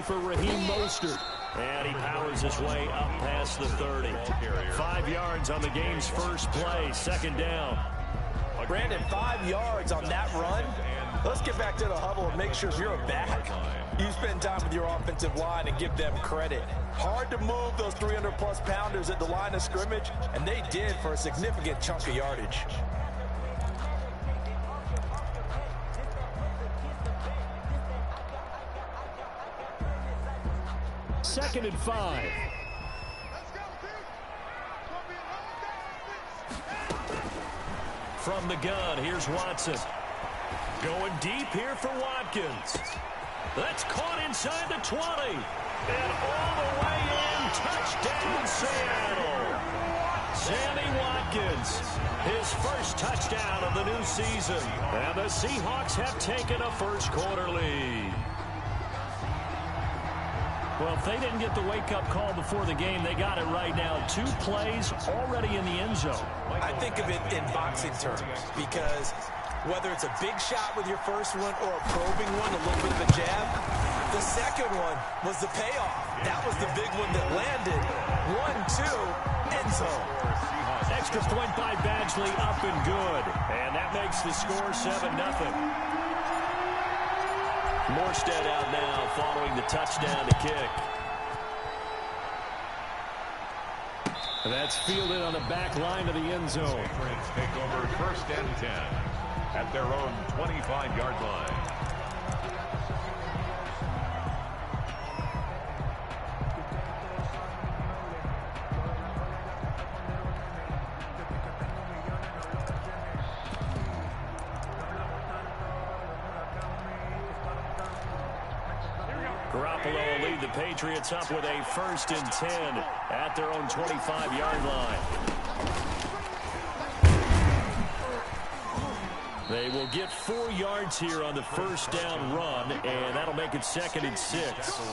for Raheem Mostert. And he powers his way up past the 30. 5 yards on the game's first play, second down. Brandon, 5 yards on that run. Let's get back to the huddle and make sure you're back. You spend time with your offensive line and give them credit. Hard to move those 300-plus pounders at the line of scrimmage, and they did for a significant chunk of yardage. Second and 5. From the gun, here's Watson. Going deep here for Watkins. That's caught inside the 20. And all the way in, touchdown Seattle. Sammy Watkins, his first touchdown of the new season. And the Seahawks have taken a first quarter lead. Well, if they didn't get the wake-up call before the game, they got it right now. 2 plays already in the end zone. I think of it in boxing terms because whether it's a big shot with your first one or a probing one, a little bit of a jab, the second one was the payoff. That was the big one that landed. 1-2, end zone. Extra point by Badgley, up and good. And that makes the score 7-0. Morstead out now following the touchdown to kick. And that's fielded on the back line of the end zone. Patriots take over first and 10 at their own 25-yard line. Garoppolo will lead the Patriots up with a first and 10 at their own 25-yard line. They will get 4 yards here on the first down run, and that'll make it second and 6.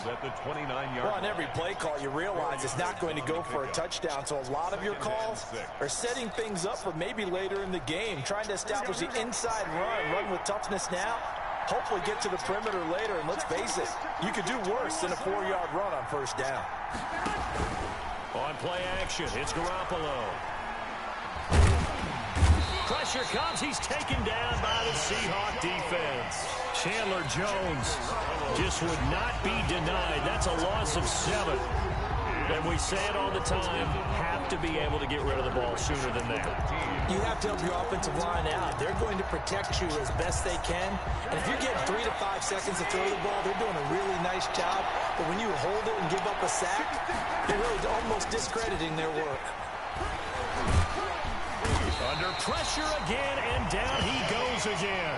At the 29-yard well, on every play call, you realize it's not going to go for a touchdown, so a lot of your calls are setting things up for maybe later in the game, trying to establish the inside run with toughness now. Hopefully get to the perimeter later, and let's face it, you could do worse than a 4-yard run on first down. On play action, it's Garoppolo. Pressure comes, he's taken down by the Seahawk defense. Chandler Jones just would not be denied. That's a loss of 7. And we say it all the time, have to be able to get rid of the ball sooner than that. You have to help your offensive line out. They're going to protect you as best they can. And if you're getting 3 to 5 seconds to throw the ball, they're doing a really nice job. But when you hold it and give up a sack, you're really almost discrediting their work. Under pressure again, and down he goes again.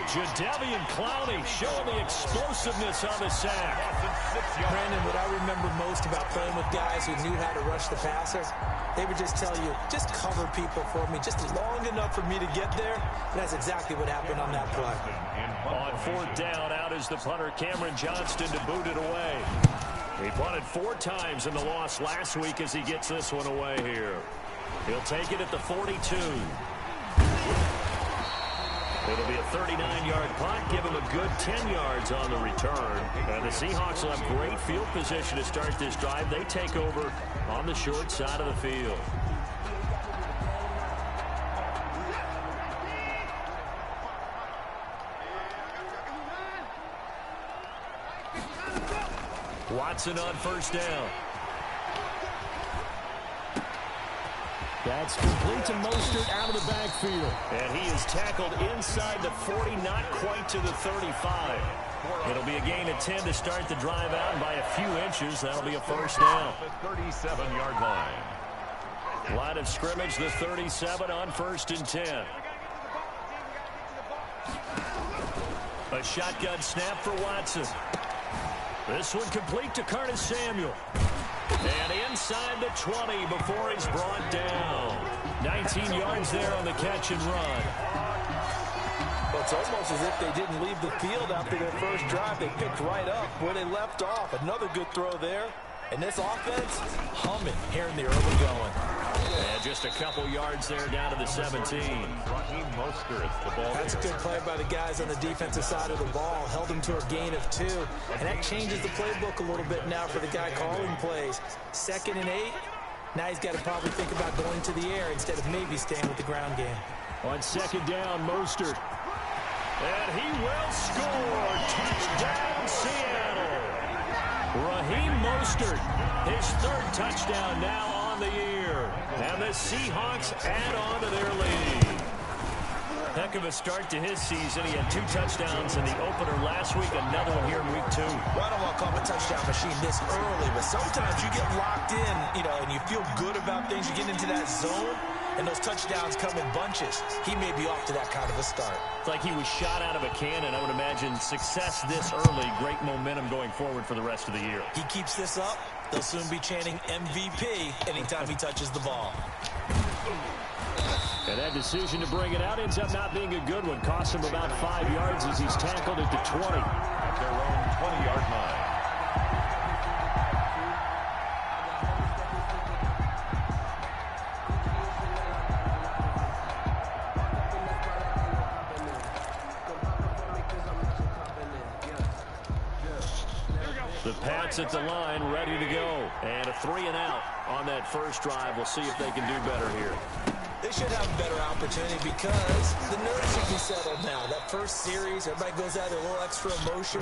Jadeveon Clowney showing the explosiveness on the sack. Brandon, what I remember most about playing with guys who knew how to rush the passer, they would just tell you, just cover people for me, just long enough for me to get there. And that's exactly what happened on that play. On 4th down, out is the punter, Cameron Johnston, to boot it away. He punted 4 times in the loss last week as he gets this one away here. He'll take it at the 42. It'll be a 39-yard punt, give him a good 10 yards on the return. And the Seahawks will have great field position to start this drive. They take over on the short side of the field. Watson on first down. That's complete to Mostert out of the backfield. And he is tackled inside the 40, not quite to the 35. It'll be a gain of 10 to start the drive out, and by a few inches, that'll be a first down. The 37-yard line. Line of scrimmage, the 37 on first and 10. A shotgun snap for Watson. This one complete to Curtis Samuel. And inside the 20 before he's brought down. 19 yards there on the catch and run. Well, it's almost as if they didn't leave the field after their first drive. They picked right up where they left off. Another good throw there. And this offense, humming here in the early going. And just a couple yards there down to the 17. That's a good play by the guys on the defensive side of the ball. Held them to a gain of 2. And that changes the playbook a little bit now for the guy calling plays. 2nd and 8. Now he's got to probably think about going to the air instead of maybe staying with the ground game. On 2nd down, Mostert. And he will score. Touchdown, Seattle. Raheem Mostert, his 3rd touchdown now on the year. And the Seahawks add on to their lead. Heck of a start to his season. He had 2 touchdowns in the opener last week, another one here in week 2. Well, I don't want to call him a touchdown machine this early, but sometimes you get locked in, and you feel good about things. You get into that zone, and those touchdowns come in bunches. He may be off to that kind of a start. It's like he was shot out of a cannon. I would imagine success this early, great momentum going forward for the rest of the year. He keeps this up, they'll soon be chanting MVP anytime he touches the ball. And that decision to bring it out ends up not being a good one. Cost him about 5 yards as he's tackled at the 20. At their own 20-yard line. The Pats at the line, ready to go. And a 3 and out on that first drive. We'll see if they can do better here. They should have a better opportunity because the nerves should be settled now. That first series, everybody goes out with a little extra emotion.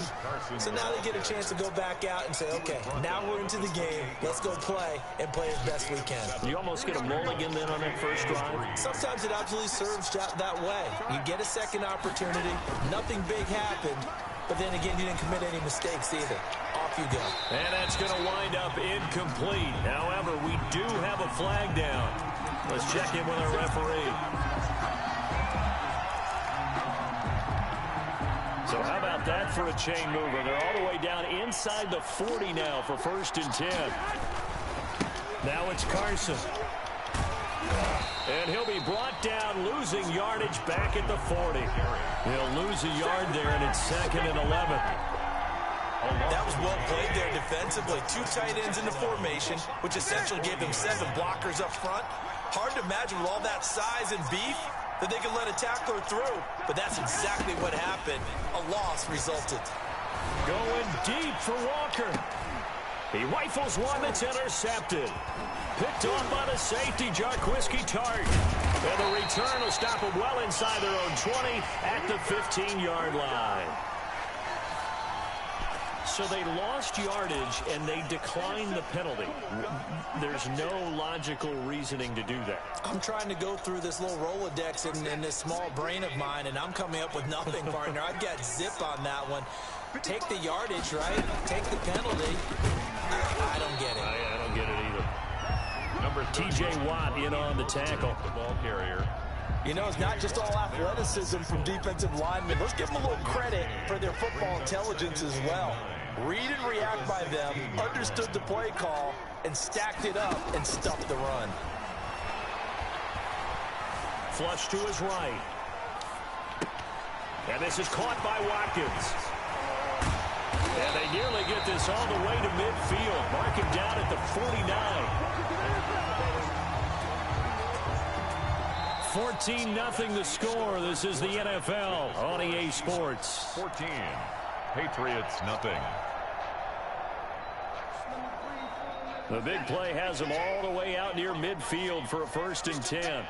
So now they get a chance to go back out and say, okay, now we're into the game. Let's go play and play as best we can. You almost get a mulligan then on that first drive. Sometimes it absolutely serves that way. You get a second opportunity. Nothing big happened. But then again, you didn't commit any mistakes either. Off you go. And that's going to wind up incomplete. However, we do have a flag down. Let's check in with our referee. So how about that for a chain mover? They're all the way down inside the 40 now for 1st and 10. Now it's Carson. And he'll be brought down, losing yardage back at the 40. He'll lose a yard there, and it's 2nd and 11. That was well played there defensively. 2 tight ends in the formation, which essentially gave them 7 blockers up front. Hard to imagine with all that size and beef that they could let a tackler through. But that's exactly what happened. A loss resulted. Going deep for Walker. He rifles one that's intercepted. Picked off by the safety, Jarquiski Tart. And the return will stop them well inside their own 20 at the 15-yard line. So they lost yardage, and they declined the penalty. There's no logical reasoning to do that. I'm trying to go through this little Rolodex in this small brain of mine, and I'm coming up with nothing, partner. I've got zip on that one. Take the yardage, right? Take the penalty. I don't get it. I don't get it either. Number T.J. Watt in on the tackle. The ball carrier. It's not just all athleticism from defensive linemen. Let's give them a little credit for their football intelligence as well. Read and react by them, understood the play call, and stacked it up and stuffed the run. Flush to his right. And this is caught by Watkins. And they nearly get this all the way to midfield. Mark him down at the 49. 14-0 the score. This is the NFL on EA Sports. 14. Patriots, nothing. The big play has them all the way out near midfield for a 1st and 10.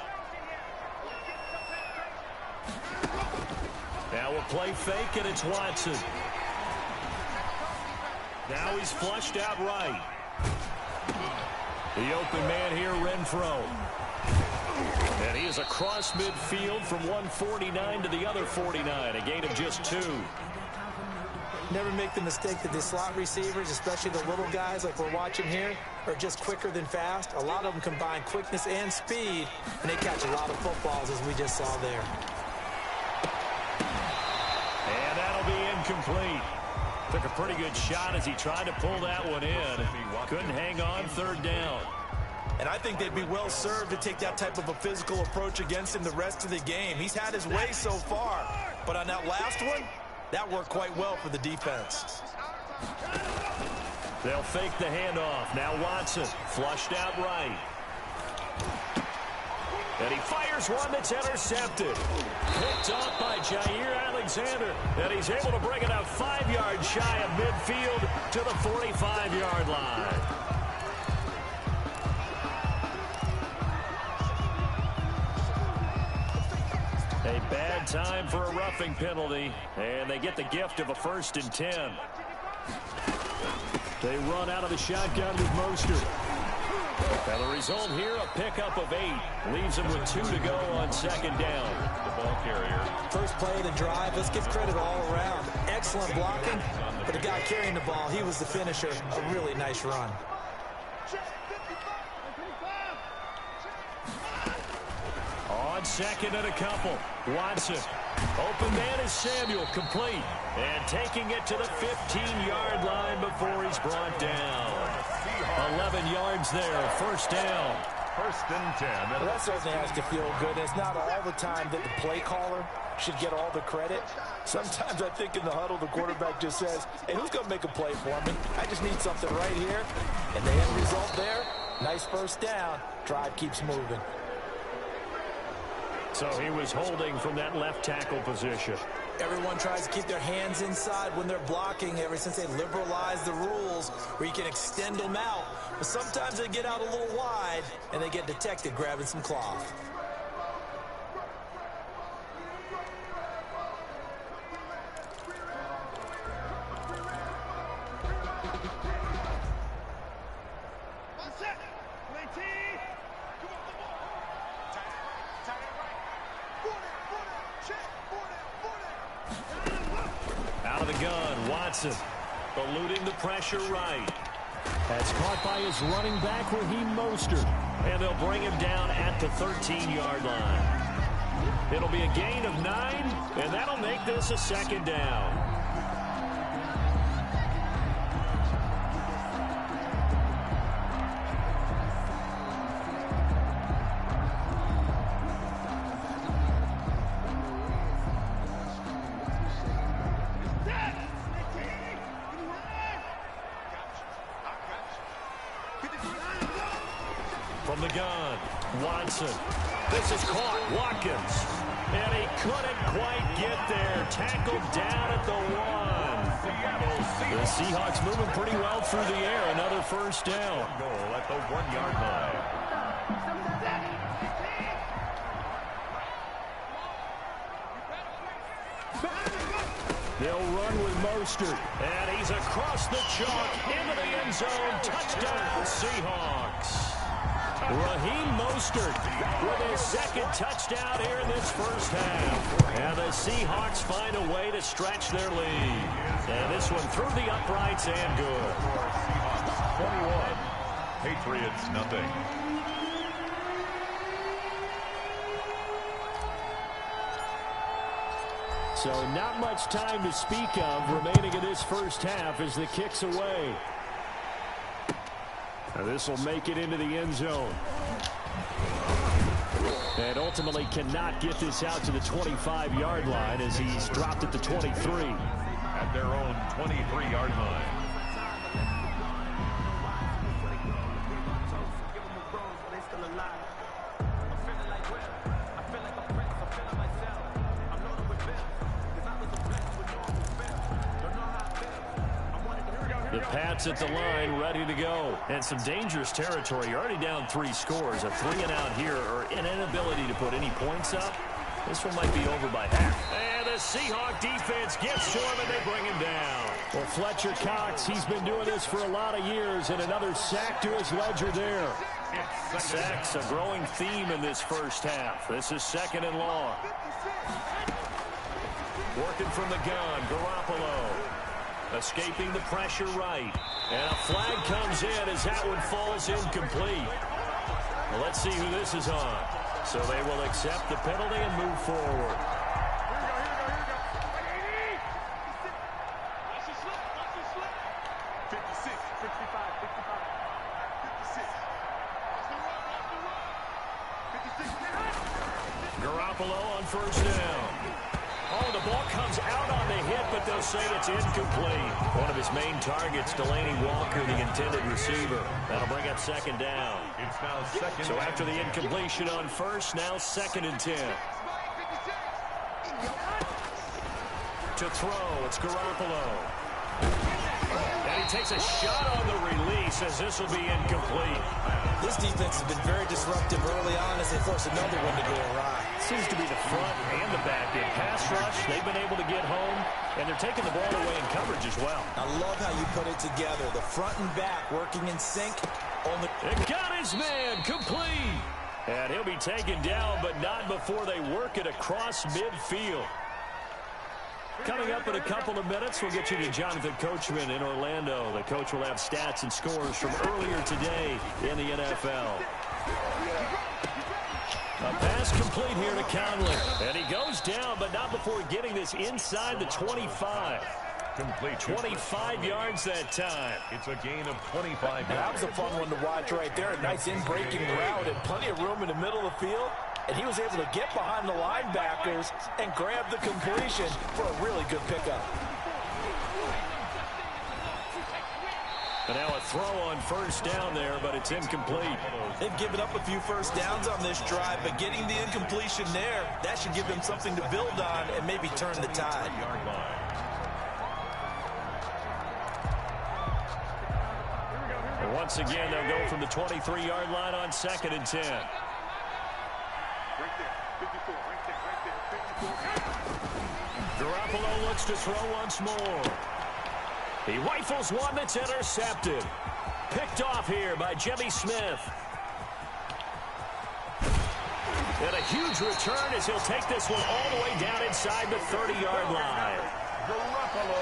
Now a play fake, and it's Watson. Now he's flushed out right. The open man here, Renfro. And he is across midfield from one 49 to the other 49, a gain of just 2. Never make the mistake that the slot receivers, especially the little guys like we're watching here, are just quicker than fast. A lot of them combine quickness and speed, and they catch a lot of footballs, as we just saw there. And that'll be incomplete. Took a pretty good shot as he tried to pull that one in. Couldn't hang on, 3rd down. And I think they'd be well served to take that type of a physical approach against him the rest of the game. He's had his way so far, but on that last one, that worked quite well for the defense. They'll fake the handoff. Now Watson flushed out right. And he fires one that's intercepted. Picked off by Jair Alexander. And he's able to bring it out 5 yards shy of midfield to the 45-yard line. A bad time for a roughing penalty. And they get the gift of a 1st and 10. They run out of the shotgun with Mostert. Now the result here, a pickup of 8. Leaves them with 2 to go on 2nd down. The ball carrier. First play of the drive, let's give credit all around. Excellent blocking, but the guy carrying the ball, he was the finisher. A really nice run. On 2nd and a couple. Watson. Open man is Samuel, complete. And taking it to the 15-yard line before he's brought down. 11 yards there, 1st down. 1st and 10. Well, that certainly has to feel good. It's not all the time that the play caller should get all the credit. Sometimes I think in the huddle, the quarterback just says, hey, who's going to make a play for me? I just need something right here. And the end result there, nice 1st down. Drive keeps moving. So he was holding from that left tackle position. Everyone tries to keep their hands inside when they're blocking ever since they liberalized the rules where you can extend them out. But sometimes they get out a little wide and they get detected grabbing some cloth. Out of the gun, Watson. Eluding the pressure right. That's caught by his running back, Raheem Mostert. And they'll bring him down at the 13-yard line. It'll be a gain of 9, and that'll make this a 2nd down. From the gun, Watson. This is caught, Watkins. And he couldn't quite get there. Tackled down at the 1. The Seahawks moving pretty well through the air. Another 1st down. Goal at the 1-yard line. They'll run with Mostert. And he's across the chalk into the end zone. Touchdown, Seahawks. Raheem Mostert with his 2nd touchdown here in this 1st half. And the Seahawks find a way to stretch their lead. And this one through the uprights and good. Seahawks 21. Patriots nothing. So not much time to speak of remaining in this 1st half as the kick's away. Now this will make it into the end zone. And ultimately cannot get this out to the 25-yard line as he's dropped at the 23. At their own 23-yard line. The Pats at the line, ready to go. And some dangerous territory. You're already down 3 scores. A 3-and-out here, or an inability to put any points up. This one might be over by half. And the Seahawk defense gets to him, and they bring him down. Well, Fletcher Cox, he's been doing this for a lot of years, and another sack to his ledger there. Sacks, a growing theme in this 1st half. This is 2nd and long. Working from the gun, Garoppolo. Escaping the pressure right. And a flag comes in as that one falls incomplete. Well, let's see who this is on. So they will accept the penalty and move forward. Garoppolo on 1st down. Oh, the ball comes out on the hit, but they'll say it's incomplete. One of his main targets, Delaney Walker, the intended receiver. That'll bring up second down. It's now second. So after the incompletion on first, now 2nd and 10. To throw, it's Garoppolo. And he takes a shot on the release as this will be incomplete. This defense has been very disruptive early on as they force another one to go awry. Seems to be the front and the back end. Pass rush, they've been able to get home, and they're taking the ball away in coverage as well. I love how you put it together. The front and back working in sync. It got his man complete. And he'll be taken down, but not before they work it across midfield. Coming up in a couple of minutes, we'll get you to Jonathan Coachman in Orlando. The coach will have stats and scores from earlier today in the NFL. A pass complete here to Conley. And he goes down, but not before getting this inside the 25. Complete. 25 yards that time. It's a gain of 25 yards. That was a fun one to watch right there. A nice in-breaking route and plenty of room in the middle of the field. And he was able to get behind the linebackers and grab the completion for a really good pickup. And now a throw on first down there, but it's incomplete. They've given up a few first downs on this drive, but getting the incompletion there, that should give them something to build on and maybe turn the tide. And once again, they'll go from the 23-yard line on 2nd and 10. Garoppolo looks to throw once more. He rifles one that's intercepted. Picked off here by Jimmy Smith. And a huge return as he'll take this one all the way down inside the 30-yard line.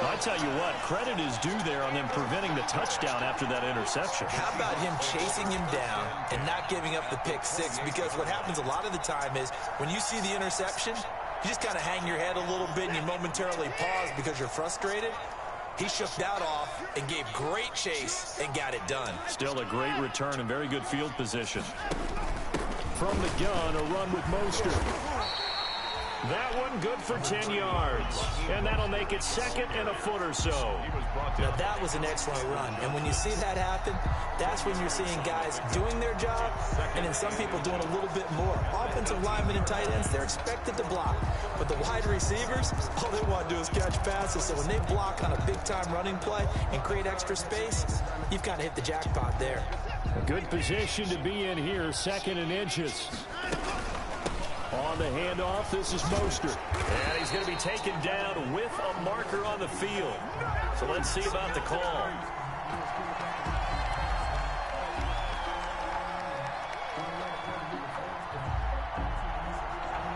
I tell you what, credit is due there on them preventing the touchdown after that interception. How about him chasing him down and not giving up the pick six? Because what happens a lot of the time is when you see the interception, you just kind of hang your head a little bit and you momentarily pause because you're frustrated. He shook that off and gave great chase and got it done. Still a great return and very good field position. From the gun, a run with Mostert. That one good for 10 yards. And that'll make it 2nd and a foot or so. Now that was an excellent run. And when you see that happen, that's when you're seeing guys doing their job and then some people doing a little bit more. Offensive linemen and tight ends, they're expected to block. But the wide receivers, all they want to do is catch passes. So when they block on a big-time running play and create extra space, you've kind of hit the jackpot there. A good position to be in here, 2nd and inches. On the handoff, this is Mostert. And he's going to be taken down with a marker on the field. So let's see about the call.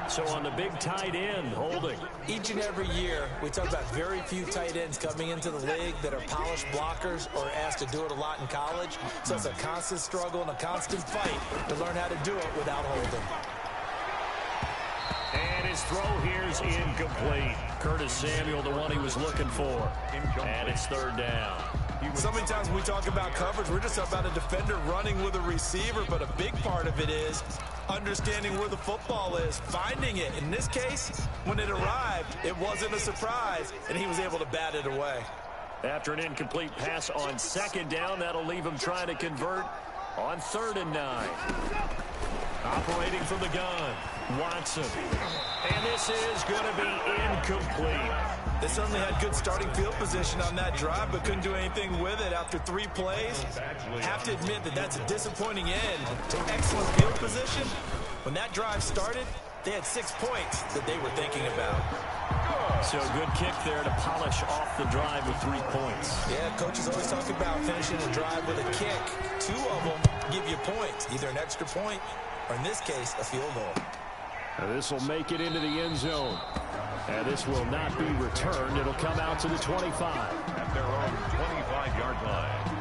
So on the big tight end, holding. Each and every year, we talk about very few tight ends coming into the league that are polished blockers or asked to do it a lot in college. So it's a constant struggle and a constant fight to learn how to do it without holding. And his throw here is incomplete. Curtis Samuel, the one he was looking for. And it's 3rd down. So many times when we talk about coverage, we're just about a defender running with a receiver, but a big part of it is understanding where the football is, finding it. In this case, when it arrived, it wasn't a surprise, and he was able to bat it away. After an incomplete pass on 2nd down, that'll leave him trying to convert on 3rd and 9. Operating from the gun, Watson. And this is going to be incomplete. They certainly had good starting field position on that drive, but couldn't do anything with it after 3 plays. Have to admit that that's a disappointing end to excellent field position. When that drive started, they had 6 points that they were thinking about. So a good kick there to polish off the drive with 3 points. Yeah, coaches always talk about finishing a drive with a kick. 2 of them give you points, either an extra point or, in this case, a field goal. This will make it into the end zone. And this will not be returned. It'll come out to the 25. At their own 25-yard line.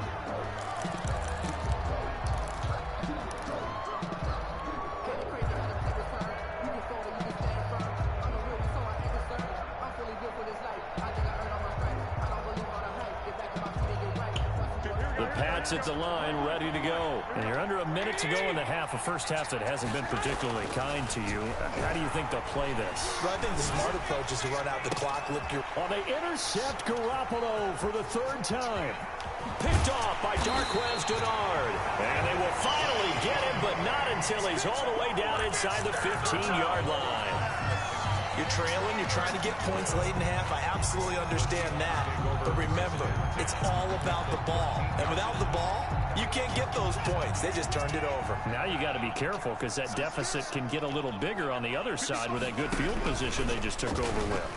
Pat's at the line, ready to go. And you're under a minute to go in the half, a first half that hasn't been particularly kind to you. How do you think they'll play this? Well, I think the smart approach is to run out the clock, lick your... Oh, they intercept Garoppolo for the third time. Picked off by Darquez Denard. And they will finally get him, but not until he's all the way down inside the 15-yard line. You're trailing, you're trying to get points late in the half. I absolutely understand that. But remember, it's all about the ball. And without the ball, you can't get those points. They just turned it over. Now you got to be careful because that deficit can get a little bigger on the other side with that good field position they just took over with.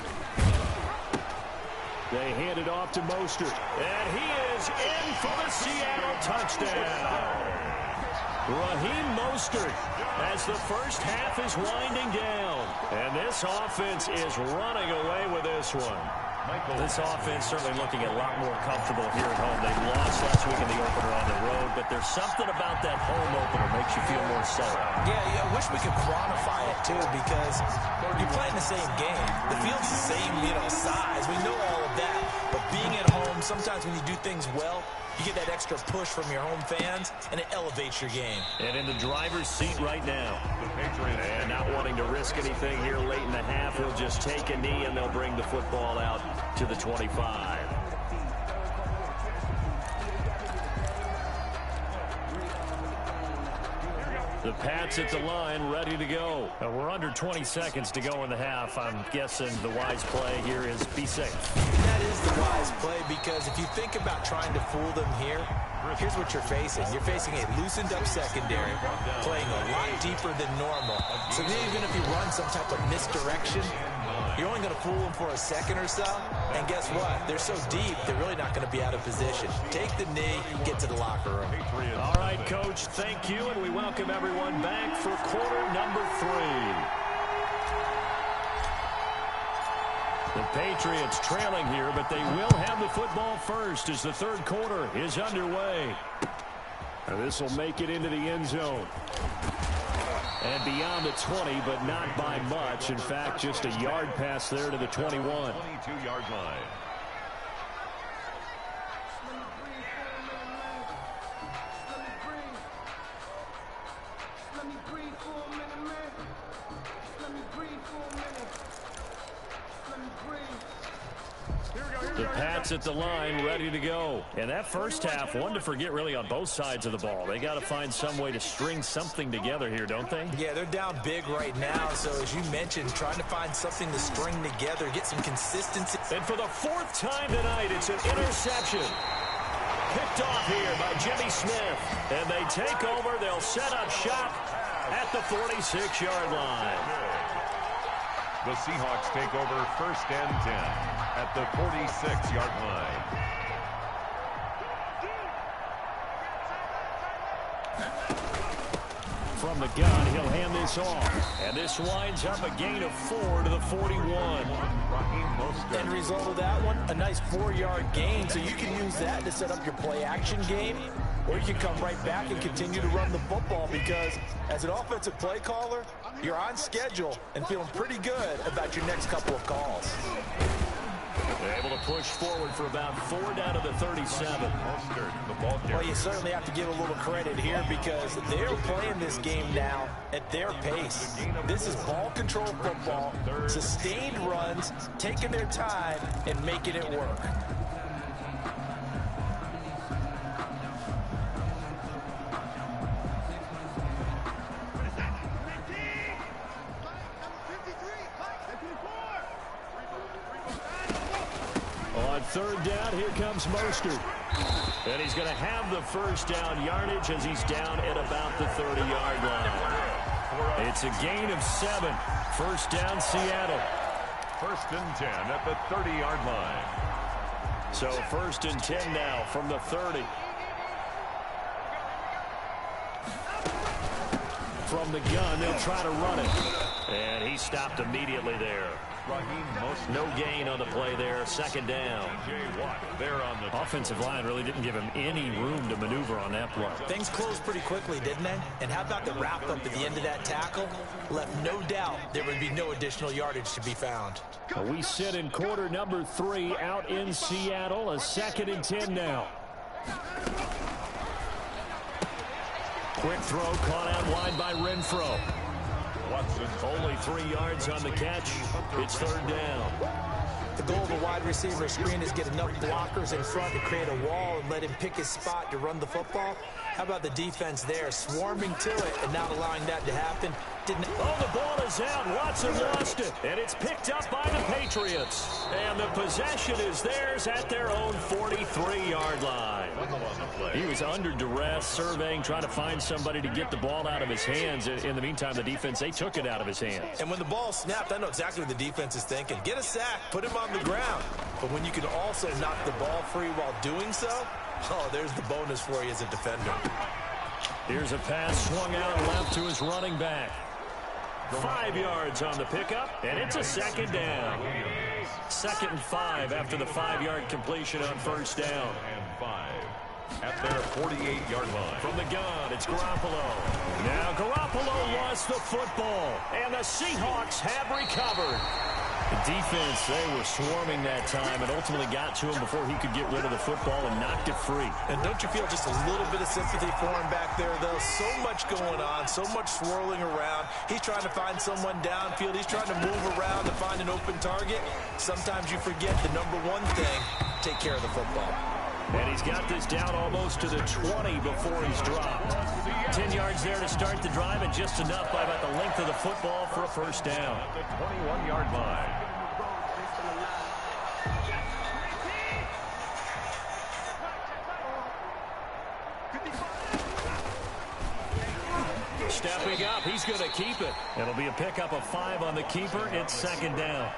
They hand it off to Mostert. And he is in for the Seattle touchdown. Raheem Mostert as the first half is winding down. And this offense is running away with this one. This offense certainly looking a lot more comfortable here at home. They lost last week in the opener on the road, but there's something about that home opener makes you feel more settled. Yeah, I wish we could quantify it, too, because you're playing the same game. The field's the same, size. We know all of that. But being at home, sometimes when you do things well, you get that extra push from your home fans, and it elevates your game. And in the driver's seat right now. And not wanting to risk anything here late in the half, he'll just take a knee, and they'll bring the football out to the 25. The Pats at the line, ready to go. We're under 20 seconds to go in the half. I'm guessing the wise play here is be safe. That is the wise play, because if you think about trying to fool them here, here's what you're facing. You're facing a loosened-up secondary, playing a lot deeper than normal. So even if you run some type of misdirection, you're only going to fool them for a second or so. And guess what? They're so deep, they're really not going to be out of position. Take the knee, get to the locker room. All right, Coach, thank you, and we welcome everyone back for quarter number 3. The Patriots trailing here, but they will have the football first as the third quarter is underway. This will make it into the end zone. And beyond the 20, but not by much. In fact, just a yard pass there to the 21. 22-yard line. The Pats at the line, ready to go. And that first half, one to forget really on both sides of the ball. They got to find some way to string something together here, don't they? Yeah, they're down big right now. So as you mentioned, trying to find something to string together, get some consistency. And for the 4th time tonight, it's an interception. Picked off here by Jimmy Smith. And they take over. They'll set up shop at the 46-yard line. The Seahawks take over 1st and 10 at the 46-yard line. From the gun, he'll hand this off. And this winds up a gain of 4 to the 41. End result of that one, a nice 4-yard gain. So you can use that to set up your play-action game. Or you can come right back and continue to run the football, because as an offensive play caller, you're on schedule and feeling pretty good about your next couple of calls. They're able to push forward for about 4 down to the 37. Well, you certainly have to give a little credit here, because they're playing this game now at their pace. This is ball control football, sustained runs, taking their time and making it work. On 3rd down, here comes Mostert. And he's going to have the first down yardage as he's down at about the 30-yard line. It's a gain of 7. 1st down, Seattle. 1st and 10 at the 30-yard line. So 1st and 10 now from the 30. From the gun, they'll try to run it. And he stopped immediately there. No gain on the play there. 2nd down. The offensive line really didn't give him any room to maneuver on that play. Things closed pretty quickly, didn't they? And how about the wrap up at the end of that tackle? Left no doubt there would be no additional yardage to be found. We sit in quarter number 3 out in Seattle. A 2nd and 10 now. Quick throw caught out wide by Renfro. Only 3 yards on the catch. It's third down. The goal of a wide receiver screen is get enough blockers in front to create a wall and let him pick his spot to run the football. How about the defense there, swarming to it and not allowing that to happen? Oh, the ball is out. Watson lost it, and it's picked up by the Patriots. And the possession is theirs at their own 43-yard line. He was under duress, surveying, trying to find somebody to get the ball out of his hands. In the meantime, the defense, they took it out of his hands. And when the ball snapped, I know exactly what the defense is thinking. Get a sack, put him on the ground. But when you can also knock the ball free while doing so, oh, there's the bonus for you as a defender. Here's a pass swung out left to his running back. 5 yards on the pickup, and it's a second down. 2nd and 5 after the 5-yard completion on first down. And 5 at their 48-yard line. From the gun, it's Garoppolo. Now Garoppolo lost the football, and the Seahawks have recovered. The defense, they were swarming that time and ultimately got to him before he could get rid of the football and knocked it free. And don't you feel just a little bit of sympathy for him back there, though? So much going on, so much swirling around. He's trying to find someone downfield. He's trying to move around to find an open target. Sometimes you forget the number one thing, take care of the football. And he's got this down almost to the 20 before he's dropped. 10 yards there to start the drive, and just enough by about the length of the football for a first down. At the 21-yard line. Stepping up, he's going to keep it. It'll be a pickup of 5 on the keeper. It's second down.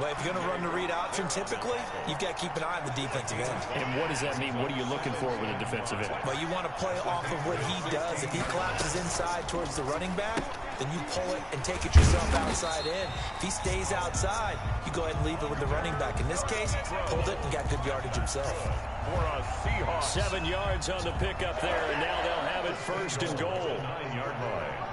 Well, if you're going to run the read option, typically, you've got to keep an eye on the defensive end. And what does that mean? What are you looking for with a defensive end? Well, you want to play off of what he does. If he collapses inside towards the running back, then you pull it and take it yourself outside in. If he stays outside, you go ahead and leave it with the running back. In this case, pulled it and got good yardage himself. For a Seahawks. 7 yards on the pickup there, and now they'll have it first and goal. 9-yard line.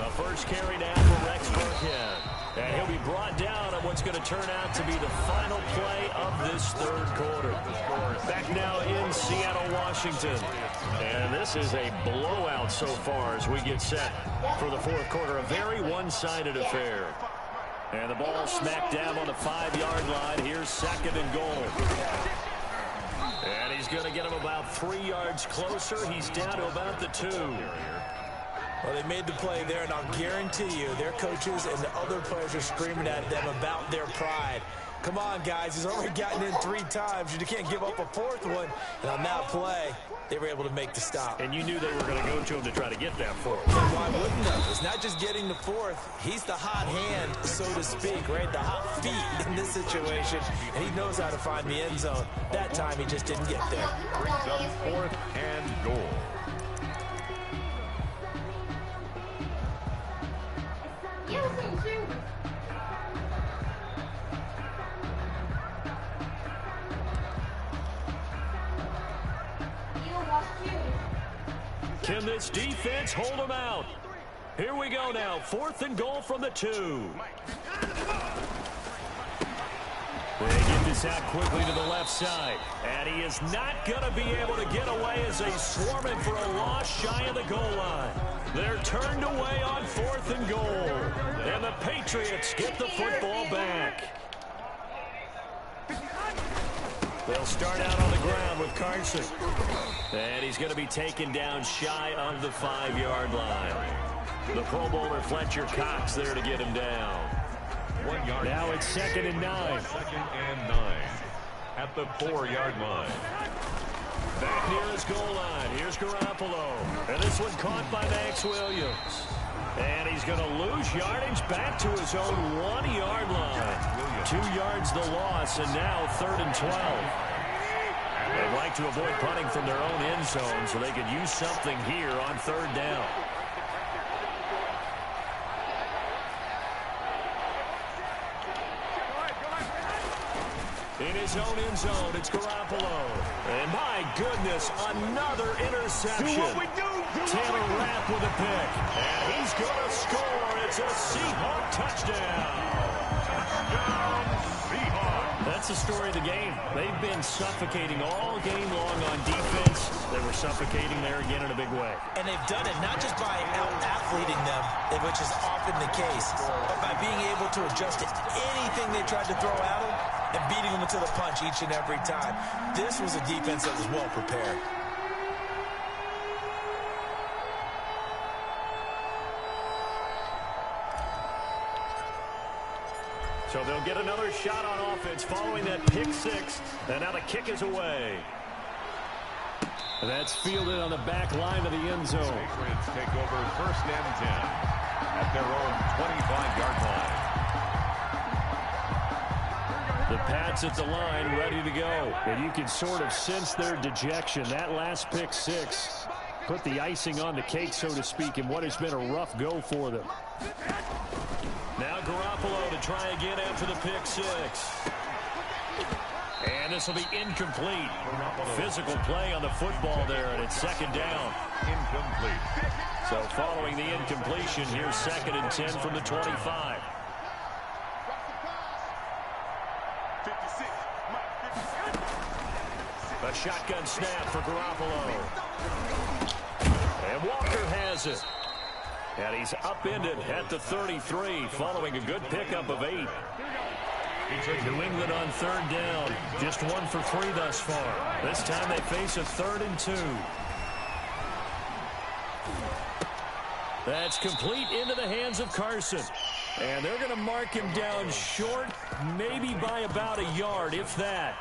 A first carry down for Rex Burkhead. And he'll be brought down on what's going to turn out to be the final play of this third quarter. Back now in Seattle, Washington. And this is a blowout so far as we get set for the fourth quarter. A very one-sided affair. And the ball smack dab on the 5-yard line. Here's second and goal. And he's going to get him about 3 yards closer. He's down to about the 2. Well, they made the play there, and I'll guarantee you their coaches and the other players are screaming at them about their pride. Come on, guys. He's already gotten in 3 times. You can't give up a 4th one. And on that play, they were able to make the stop. And you knew they were going to go to him to try to get that 4th. And why wouldn't they? It's not just getting the 4th. He's the hot hand, so to speak, right? The hot feet in this situation. And he knows how to find the end zone. That time, he just didn't get there. Brings up 4th and goal. Can this defense hold them out? Here we go now. 4th and goal from the 2. They get this out quickly to the left side. And he is not going to be able to get away as they swarm him for a loss shy of the goal line. They're turned away on 4th and goal. And the Patriots get the football back. They'll start out on the ground with Carson. And he's going to be taken down shy of the 5-yard line. The Pro Bowler Fletcher Cox there to get him down. 1 yard. Now it's 2nd and 9. 2nd and 9 at the 4-yard line. Back near his goal line. Here's Garoppolo. And this one caught by Max Williams. And he's going to lose yardage back to his own 1-yard line. 2 yards the loss, and now 3rd and 12. They'd like to avoid punting from their own end zone so they could use something here on 3rd down. In his own end zone, it's Garoppolo. And my goodness, another interception. Do what we do. Taylor Rapp with a pick. And he's going to score. It's a Seahawk touchdown. Touchdown, Seahawks. That's that's the story of the game. They've been suffocating all game long on defense. They were suffocating there again in a big way. And they've done it not just by out-athleting them, which is often the case, but by being able to adjust to anything they tried to throw at them and beating them to the punch each and every time. This was a defense that was well prepared. So they'll get another shot on offense following that pick six. And now the kick is away. And that's fielded on the back line of the end zone. Patriots take over first and 10 at their own 25-yard line. The Pats at the line ready to go. And you can sort of sense their dejection. That last pick six put the icing on the cake, so to speak, in what has been a rough go for them. Now Garoppolo to try again after the pick six. And this will be incomplete. Physical play on the football there, and it's second down. Incomplete. So following the incompletion, here's second and 10 from the 25. A shotgun snap for Garoppolo. And Walker has it. And he's upended at the 33 following a good pickup of 8. New England on third down. Just 1 for 3 thus far. This time they face a 3rd and 2. That's complete into the hands of Carson. And they're going to mark him down short, maybe by about a yard, if that.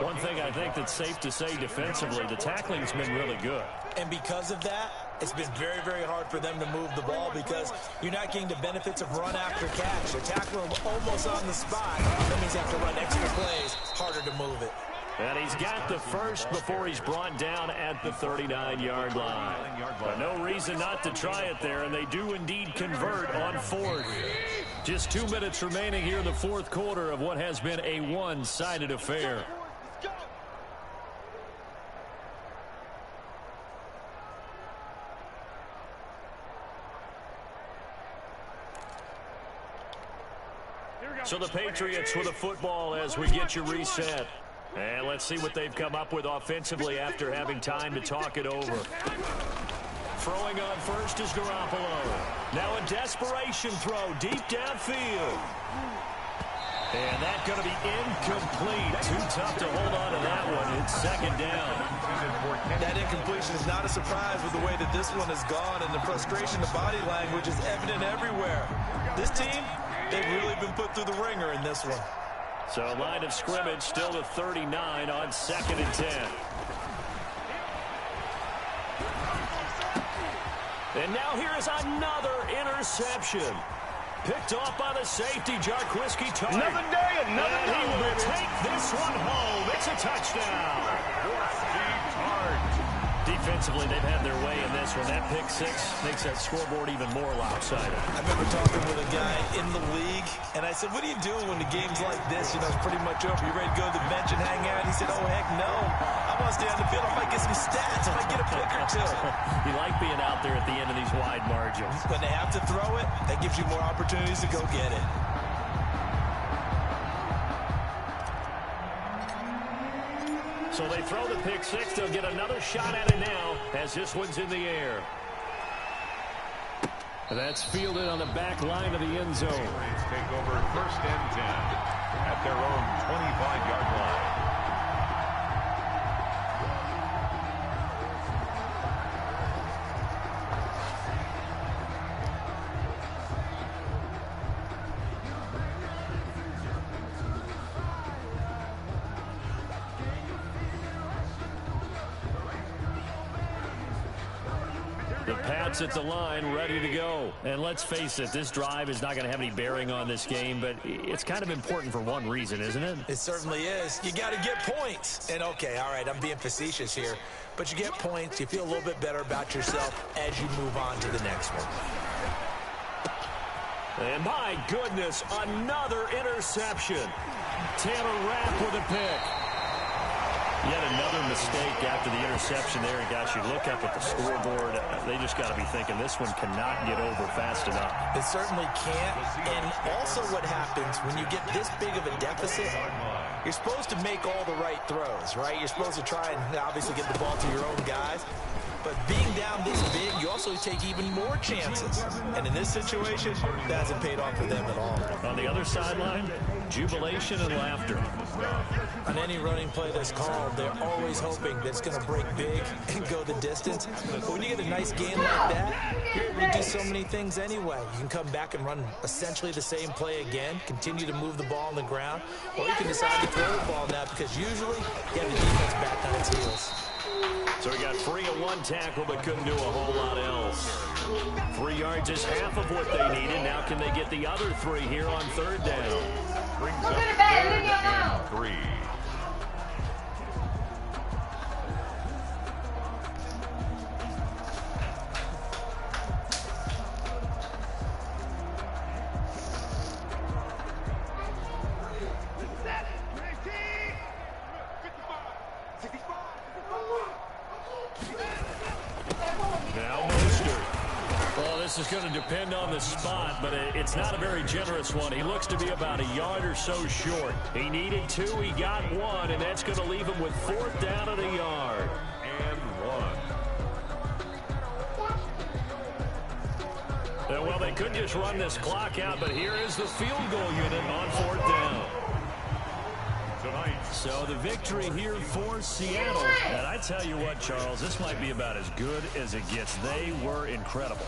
One thing I think that's safe to say defensively, the tackling's been really good. And because of that, it's been very, very hard for them to move the ball because you're not getting the benefits of run after catch. They're tackling them almost on the spot. That means you have to run extra plays, harder to move it. And he's got the first before he's brought down at the 39-yard line. But no reason not to try it there, and they do indeed convert on 4th. Just 2 minutes remaining here in the 4th quarter of what has been a one-sided affair. So the Patriots with the football as we get you reset. And let's see what they've come up with offensively after having time to talk it over. Throwing on first is Garoppolo. Now a desperation throw deep downfield. And that's going to be incomplete. Too tough to hold on to that one. It's second down. That incompletion is not a surprise with the way that this one has gone, and the frustration, the body language is evident everywhere. This team, they've really been put through the ringer in this one. So line of scrimmage still to 39 on 2nd and 10. And now here is another interception. Picked off by the safety, Jarquiski Tart. Another day, another and he will take this one home. It's a touchdown. Defensively, they've had their way in this one. That pick six makes that scoreboard even more lopsided. I remember talking with a guy in the league, and I said, what do you do when the game's like this? You know, it's pretty much over. You ready to go to the bench and hang out? He said, oh, heck no. I want to stay on the field. I might get some stats. I might get a pick or two. You like being out there at the end of these wide margins. When they have to throw it, that gives you more opportunities to go get it. So they throw the pick six. They'll get another shot at it now as this one's in the air. That's fielded on the back line of the end zone. Patriots take over first and 10 at their own 25-yard line. Pats at the line, ready to go. And let's face it, this drive is not going to have any bearing on this game, but it's kind of important for one reason, isn't it? It certainly is. You got to get points. And, okay, all right, I'm being facetious here, but you get points, you feel a little bit better about yourself as you move on to the next one. And my goodness, another interception. Taylor Rapp with a pick. Yet another mistake after the interception there. And gosh, you look up at the scoreboard, they just got to be thinking this one cannot get over fast enough. It certainly can't. And also what happens when you get this big of a deficit, You're supposed to make all the right throws, right? You're supposed to try and obviously get the ball to your own guys. But being down this big, you also take even more chances. And in this situation, that hasn't paid off for them at all. On the other sideline, jubilation and laughter. On any running play that's called, they're always hoping that it's going to break big and go the distance. But when you get a nice game like that, you're able to do so many things anyway. You can come back and run essentially the same play again, continue to move the ball on the ground, or you can decide to throw the ball now because usually you have the defense back on its heels. So he got free of one tackle but couldn't do a whole lot else. 3 yards is half of what they needed. Now can they get the other 3 here on third down? Brings up 3rd and 3. This is going to depend on the spot, but it's not a very generous one. He looks to be about a yard or so short. He needed 2, he got 1, and that's going to leave him with 4th down at a yard. And 1. Well, they could just run this clock out, but here is the field goal unit on 4th down. So the victory here for Seattle. And I tell you what, Charles, this might be about as good as it gets. They were incredible.